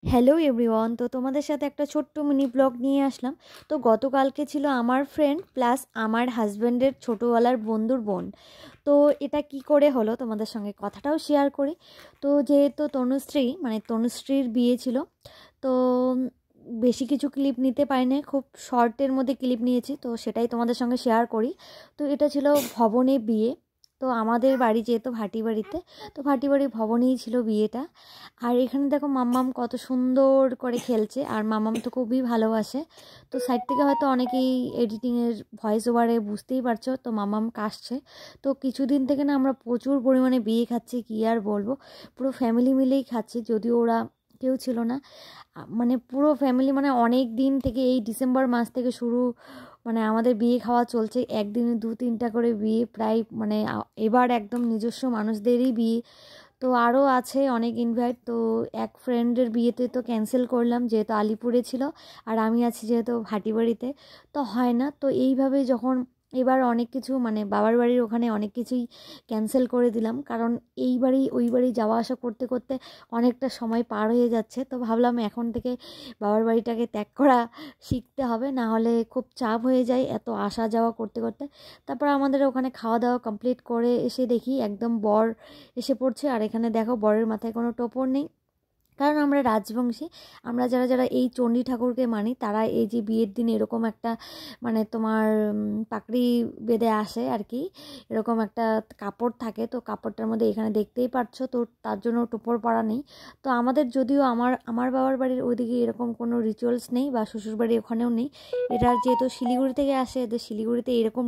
Hello everyone, তো তোমাদের সাথে একটা ছোট্ট মিনি ব্লগ নিয়ে আসলাম। তো গতকালকে ছিল আমার ফ্রেন্ড প্লাস আমার হাজব্যান্ডের ছোটোবেলার বন্ধুর বোন। তো এটা কি করে হলো তোমাদের সঙ্গে কথাটাও শেয়ার করি। তো যেহেতু তনুশ্রীর বিয়ে ছিল, তো বেশি কিছু ক্লিপ নিতে পারিনি, খুব শর্টের মধ্যে ক্লিপ নিয়েছি, তো সেটাই তোমাদের সঙ্গে শেয়ার করি। তো এটা ছিল ভবনে বিয়ে। তো আমাদের বাড়ি যেহেতু ভাটি বাড়িতে, তো ভাটি বাড়ি ভবনেই ছিল বিয়েটা। আর এখানে দেখো মাম্মাম কত সুন্দর করে খেলছে, আর মাম্মাম তো খুবই ভালোবাসে। তো সাইড থেকে হয়তো অনেকেই এডিটিংয়ের ভয়েস ওভারে বুঝতেই পারছো, তো মাম্মাম কাশছে। তো কিছুদিন থেকে না আমরা প্রচুর পরিমাণে বিয়ে খাচ্ছি, কী আর বলবো, পুরো ফ্যামিলি মিলেই খাচ্ছি, যদিও ওরা কেউ ছিল না। মানে পুরো ফ্যামিলি, মানে অনেক দিন থেকে, এই ডিসেম্বর মাস থেকে শুরু, মানে আমাদের বিয়ে খাওয়া চলছে। একদিনে 2-3টা করে বিয়ে প্রায়, মানে এবার একদম নিজস্ব মানুষদেরই বিয়ে। তো আরও আছে অনেক ইনভাইট। তো এক ফ্রেন্ডের বিয়েতে তো ক্যান্সেল করলাম, যেহেতু আলিপুরে ছিল, আর আমি আছি যেহেতু ভাটিবাড়িতে, তো হয় না। তো এইভাবে যখন এবার অনেক কিছু, মানে বাবার বাড়ির ওখানে অনেক কিছুই ক্যান্সেল করে দিলাম, কারণ এই বাড়ি ওই বাড়ি যাওয়া আসা করতে করতে অনেকটা সময় পার হয়ে যাচ্ছে। তো ভাবলাম এখন থেকে বাবার বাড়িটাকে ত্যাগ করা শিখতে হবে, না হলে খুব চাপ হয়ে যায় এত আসা যাওয়া করতে করতে। তারপর আমাদের ওখানে খাওয়া দাওয়া কমপ্লিট করে এসে দেখি একদম বর এসে পড়ছে, আর এখানে দেখো বরের মাথায় কোনো টোপর নেই, কারণ আমরা রাজবংশী। আমরা যারা যারা এই চণ্ডী ঠাকুরকে মানি, তারা এই যে বিয়ের দিন এরকম একটা, মানে তোমার পাকড়ি বেঁধে আসে আর কি, এরকম একটা কাপড় থাকে। তো কাপড়টার মধ্যে এখানে দেখতেই পাচ্ছ, তো তার জন্য টোপর পরা নেই। তো আমাদের যদিও আমার আমার বাবার বাড়ির ওইদিকে এরকম কোনো রিচুয়ালস নেই, বা শ্বশুর বাড়ি ওখানেও নেই। এটা যেহেতু শিলিগুড়ি থেকে আসে, এদের শিলিগুড়িতে এরকম